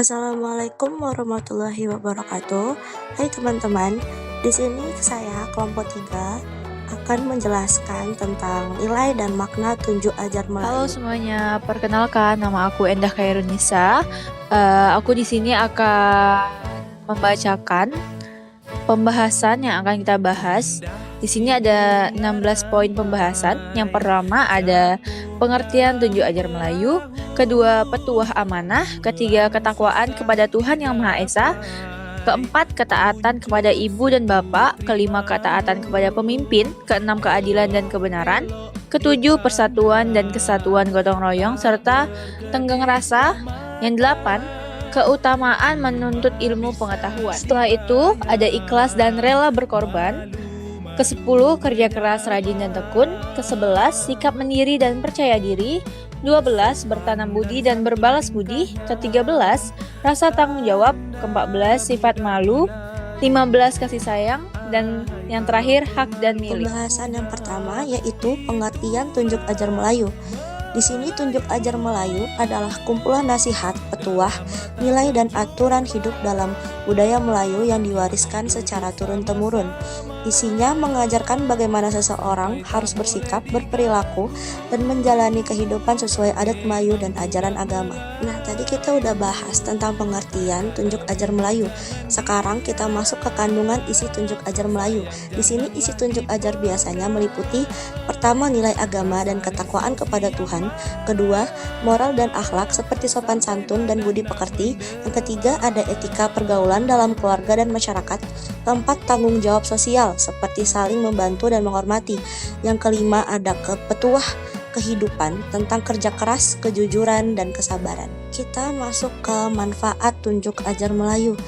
Assalamualaikum warahmatullahi wabarakatuh. Hai teman-teman, di sini saya kelompok 3 akan menjelaskan tentang nilai dan makna tunjuk ajar Halo Melayu. semuanya, perkenalkan nama aku Endah Khairunisa. Aku di sini akan membacakan pembahasan yang akan kita bahas. Di sini ada 16 poin pembahasan. Yang pertama ada pengertian tunjuk ajar Melayu, kedua petuah amanah, ketiga ketakwaan kepada Tuhan Yang Maha Esa, keempat ketaatan kepada ibu dan bapak, kelima ketaatan kepada pemimpin, keenam keadilan dan kebenaran, ketujuh persatuan dan kesatuan gotong royong serta tenggang rasa, yang delapan keutamaan menuntut ilmu pengetahuan. Setelah itu ada ikhlas dan rela berkorban. Ke-10 kerja keras, rajin dan tekun. Ke-11 sikap mendiri dan percaya diri. 12 bertanam budi dan berbalas budi. Ke-13 rasa tanggung jawab. Ke-14 sifat malu. 15 kasih sayang. Dan yang terakhir hak dan milik. Pembahasan yang pertama yaitu pengertian tunjuk ajar Melayu. Di sini tunjuk ajar Melayu adalah kumpulan nasihat, petuah, nilai dan aturan hidup dalam budaya Melayu yang diwariskan secara turun-temurun. Isinya mengajarkan bagaimana seseorang harus bersikap, berperilaku, dan menjalani kehidupan sesuai adat Melayu dan ajaran agama. Nah, tadi kita udah bahas tentang pengertian tunjuk ajar Melayu. Sekarang kita masuk ke kandungan isi tunjuk ajar Melayu. Di sini isi tunjuk ajar biasanya meliputi pertama nilai agama dan ketakwaan kepada Tuhan, kedua moral dan akhlak seperti sopan santun dan budi pekerti, yang ketiga ada etika pergaulan dalam keluarga dan masyarakat, keempat tanggung jawab sosial seperti saling membantu dan menghormati, yang kelima ada petuah kehidupan tentang kerja keras, kejujuran, dan kesabaran. Kita masuk ke manfaat tunjuk ajar Melayu.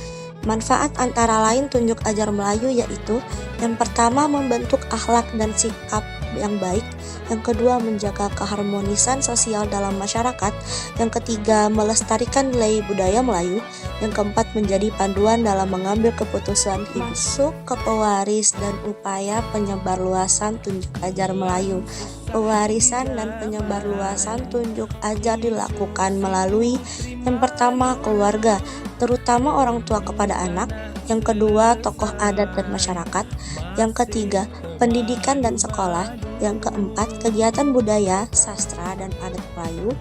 Manfaat antara lain tunjuk ajar Melayu yaitu yang pertama membentuk akhlak dan sikap yang baik, yang kedua menjaga keharmonisan sosial dalam masyarakat, yang ketiga melestarikan nilai budaya Melayu, yang keempat menjadi panduan dalam mengambil keputusan hidup. Masuk ke pewaris dan upaya penyebarluasan tunjuk ajar Melayu. Pewarisan dan penyebarluasan tunjuk ajar dilakukan melalui yang pertama keluarga, terutama orang tua kepada anak, yang kedua tokoh adat dan masyarakat, yang ketiga pendidikan dan sekolah, yang keempat kegiatan budaya, sastra dan adat Melayu,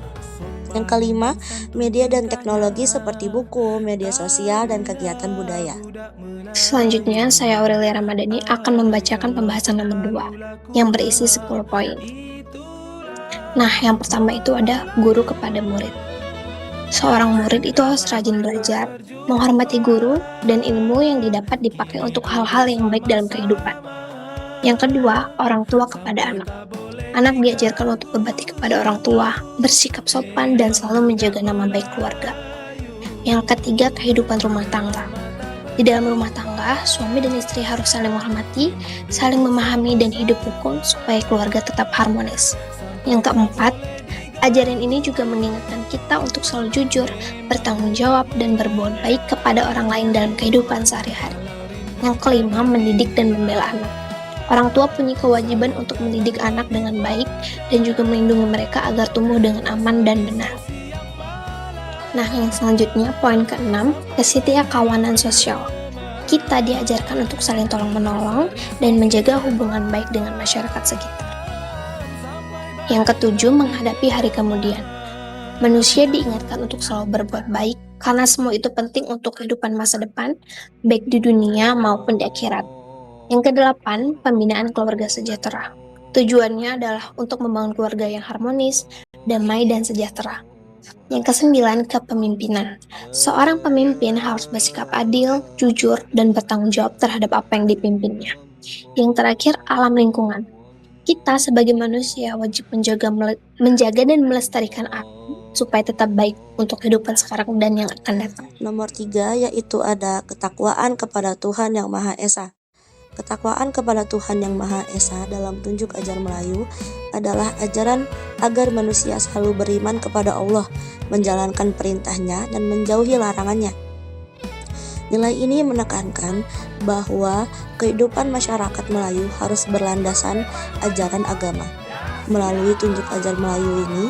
yang kelima media dan teknologi seperti buku, media sosial dan kegiatan budaya. Selanjutnya, saya Aurelia Ramadhani akan membacakan pembahasan nomor 2 yang berisi 10 poin. Nah, yang pertama itu ada guru kepada murid. Seorang murid itu harus rajin belajar, menghormati guru, dan ilmu yang didapat dipakai untuk hal-hal yang baik dalam kehidupan. Yang kedua, orang tua kepada anak. Anak diajarkan untuk berbakti kepada orang tua, bersikap sopan, dan selalu menjaga nama baik keluarga. Yang ketiga, kehidupan rumah tangga. Di dalam rumah tangga, suami dan istri harus saling menghormati, saling memahami, dan hidup rukun supaya keluarga tetap harmonis. Yang keempat, ajaran ini juga mengingatkan kita untuk selalu jujur, bertanggung jawab, dan berbuat baik kepada orang lain dalam kehidupan sehari-hari. Yang kelima, mendidik dan membela anak. Orang tua punya kewajiban untuk mendidik anak dengan baik dan juga melindungi mereka agar tumbuh dengan aman dan benar. Nah, yang selanjutnya, poin ke-6, kesetia kawanan sosial. Kita diajarkan untuk saling tolong-menolong dan menjaga hubungan baik dengan masyarakat sekitar. Yang ketujuh, menghadapi hari kemudian. Manusia diingatkan untuk selalu berbuat baik karena semua itu penting untuk kehidupan masa depan, baik di dunia maupun di akhirat. Yang kedelapan, pembinaan keluarga sejahtera. Tujuannya adalah untuk membangun keluarga yang harmonis, damai, dan sejahtera. Yang kesembilan, kepemimpinan. Seorang pemimpin harus bersikap adil, jujur, dan bertanggung jawab terhadap apa yang dipimpinnya. Yang terakhir, alam lingkungan. Kita sebagai manusia wajib menjaga dan melestarikan alam supaya tetap baik untuk kehidupan sekarang dan yang akan datang. Nomor 3 yaitu ada ketakwaan kepada Tuhan Yang Maha Esa. Ketakwaan kepada Tuhan Yang Maha Esa dalam tunjuk ajar Melayu adalah ajaran agar manusia selalu beriman kepada Allah, menjalankan perintahnya dan menjauhi larangannya. Nilai ini menekankan bahwa kehidupan masyarakat Melayu harus berlandasan ajaran agama. Melalui tunjuk ajar Melayu ini,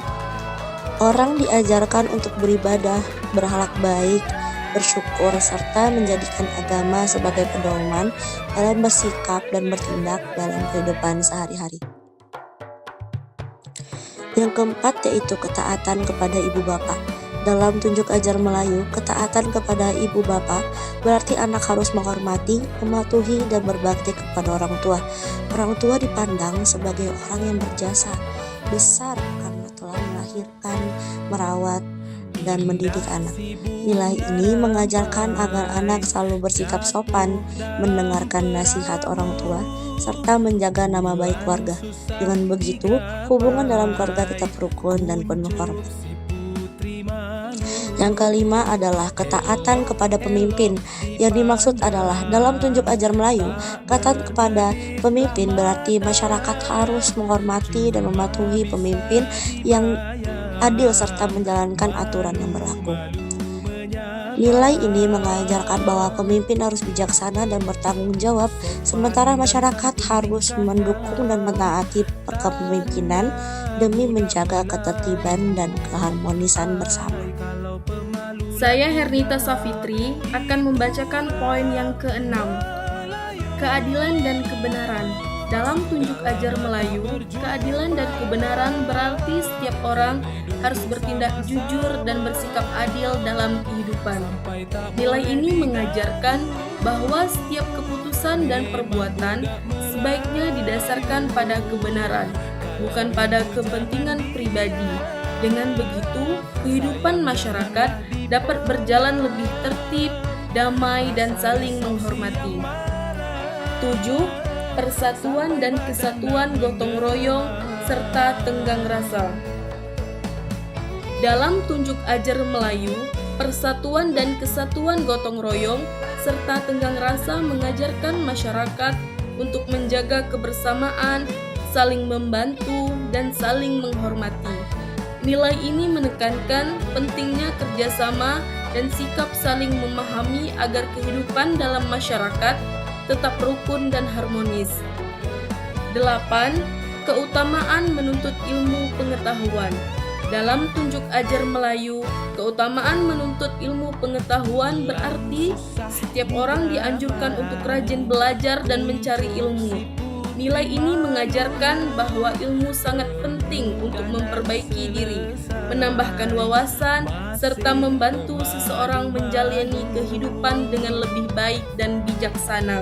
Orang diajarkan untuk beribadah, berakhlak baik, bersyukur, serta menjadikan agama sebagai pedoman dalam bersikap dan bertindak dalam kehidupan sehari-hari. Yang keempat yaitu ketaatan kepada ibu bapa. Dalam tunjuk ajar Melayu, ketaatan kepada ibu bapa berarti anak harus menghormati, mematuhi, dan berbakti kepada orang tua. Orang tua dipandang sebagai orang yang berjasa besar karena telah melahirkan, merawat, dan mendidik anak. Nilai ini mengajarkan agar anak selalu bersikap sopan, mendengarkan nasihat orang tua, serta menjaga nama baik keluarga. Dengan begitu, hubungan dalam keluarga tetap rukun dan penuh hormat. Yang kelima adalah ketaatan kepada pemimpin. Yang dimaksud adalah dalam tunjuk ajar Melayu, ketaatan kepada pemimpin berarti masyarakat harus menghormati dan mematuhi pemimpin yang adil serta menjalankan aturan yang berlaku. Nilai ini mengajarkan bahwa pemimpin harus bijaksana dan bertanggung jawab, sementara masyarakat harus mendukung dan mentaati kepemimpinan demi menjaga ketertiban dan keharmonisan bersama. Saya Hernita Safitri akan membacakan poin yang ke-6. Keadilan dan kebenaran. Dalam tunjuk ajar Melayu, keadilan dan kebenaran berarti setiap orang harus bertindak jujur dan bersikap adil dalam kehidupan. Nilai ini mengajarkan bahwa setiap keputusan dan perbuatan sebaiknya didasarkan pada kebenaran, bukan pada kepentingan pribadi. Dengan begitu, kehidupan masyarakat dapat berjalan lebih tertib, damai, dan saling menghormati. 7. Persatuan dan kesatuan gotong royong serta tenggang rasa. Dalam tunjuk ajar Melayu, persatuan dan kesatuan gotong royong serta tenggang rasa mengajarkan masyarakat untuk menjaga kebersamaan, saling membantu, dan saling menghormati. Nilai ini menekankan pentingnya kerjasama dan sikap saling memahami agar kehidupan dalam masyarakat tetap rukun dan harmonis. 8. Keutamaan menuntut ilmu pengetahuan. Dalam tunjuk ajar Melayu, keutamaan menuntut ilmu pengetahuan berarti setiap orang dianjurkan untuk rajin belajar dan mencari ilmu. Nilai ini mengajarkan bahwa ilmu sangat penting untuk memperbaiki diri, menambahkan wawasan, serta membantu seseorang menjalani kehidupan dengan lebih baik dan bijaksana.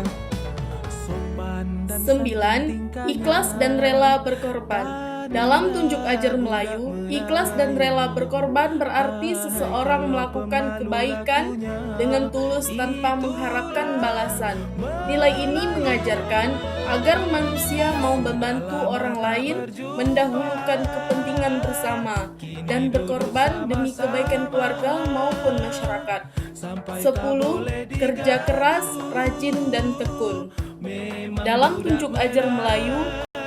9. Ikhlas dan rela berkorban. Dalam tunjuk ajar Melayu, ikhlas dan rela berkorban berarti seseorang melakukan kebaikan dengan tulus tanpa mengharapkan balasan. Nilai ini mengajarkan agar manusia mau membantu orang lain, mendahulukan kepentingan bersama, dan berkorban demi kebaikan keluarga maupun masyarakat. 10. Kerja keras, rajin, dan tekun. Dalam tunjuk ajar Melayu,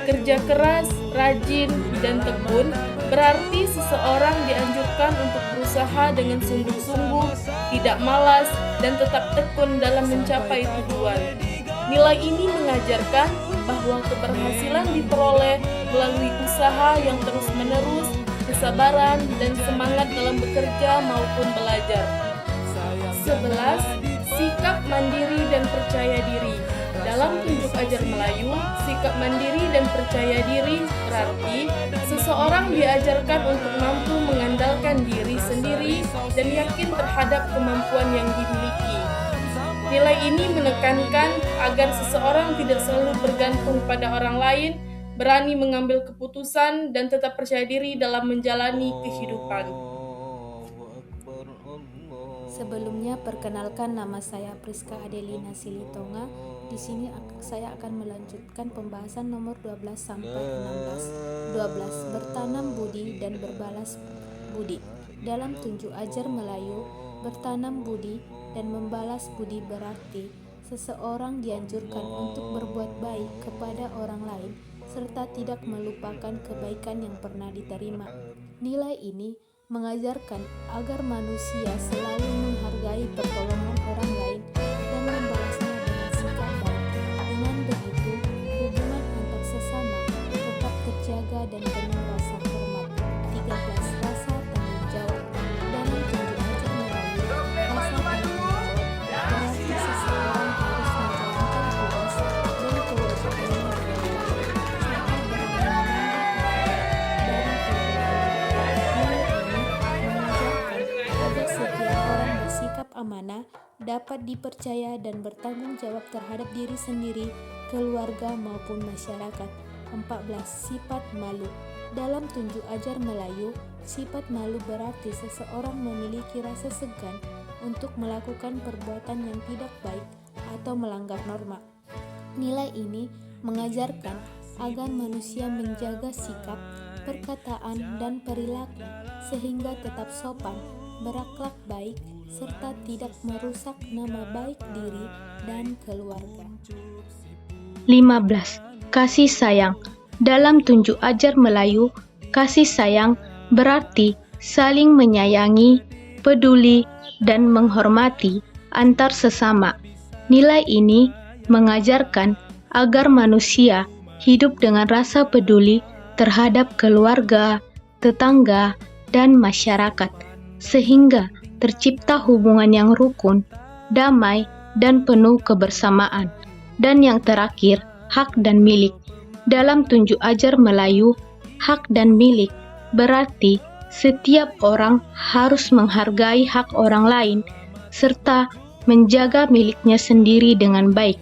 kerja keras, rajin, dan tekun berarti seseorang dianjurkan untuk berusaha dengan sungguh-sungguh, tidak malas, dan tetap tekun dalam mencapai tujuan. Nilai ini mengajarkan bahwa keberhasilan diperoleh melalui usaha yang terus-menerus, kesabaran, dan semangat dalam bekerja maupun belajar. 11. Sikap mandiri dan percaya diri. Dalam tunjuk ajar Melayu, sikap mandiri dan percaya diri berarti seseorang diajarkan untuk mampu mengandalkan diri sendiri dan yakin terhadap kemampuan yang dimiliki. Nilai ini menekankan agar seseorang tidak selalu bergantung pada orang lain, berani mengambil keputusan, dan tetap percaya diri dalam menjalani kehidupan. Sebelumnya, perkenalkan, nama saya Priska Adelina Silitonga. Di sini saya akan melanjutkan pembahasan nomor 12 sampai 16. 12. Bertanam budi dan berbalas budi. Dalam tunjuk ajar Melayu, bertanam budi dan membalas budi berarti seseorang dianjurkan untuk berbuat baik kepada orang lain serta tidak melupakan kebaikan yang pernah diterima. Nilai ini mengajarkan agar manusia selalu menghargai pertolongan orang lain dan membalasnya dengan sikap baik. Dengan begitu, hubungan antar sesama tetap terjaga dan penuh rasa hormat. 13. Rasa tanggung orang bersikap amanah, dapat dipercaya dan bertanggung jawab terhadap diri sendiri, keluarga maupun masyarakat. 14. Sifat malu. Dalam tunjuk ajar Melayu, sifat malu berarti seseorang memiliki rasa segan untuk melakukan perbuatan yang tidak baik atau melanggar norma. Nilai ini mengajarkan agar manusia menjaga sikap, perkataan, dan perilaku sehingga tetap sopan, berakhlak baik, serta tidak merusak nama baik diri dan keluarga. 15. Kasih sayang. Dalam tunjuk ajar Melayu, kasih sayang berarti saling menyayangi, peduli, dan menghormati antar sesama. Nilai ini mengajarkan agar manusia hidup dengan rasa peduli terhadap keluarga, tetangga, dan masyarakat, sehingga tercipta hubungan yang rukun, damai, dan penuh kebersamaan. Dan yang terakhir, hak dan milik. Dalam tunjuk ajar Melayu, hak dan milik berarti setiap orang harus menghargai hak orang lain serta menjaga miliknya sendiri dengan baik.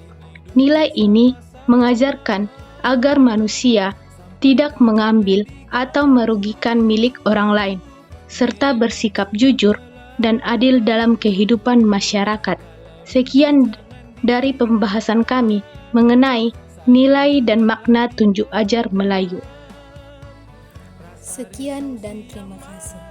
Nilai ini mengajarkan agar manusia tidak mengambil atau merugikan milik orang lain, serta bersikap jujur dan adil dalam kehidupan masyarakat. Sekian dari pembahasan kami mengenai nilai dan makna tunjuk ajar Melayu. Sekian dan terima kasih.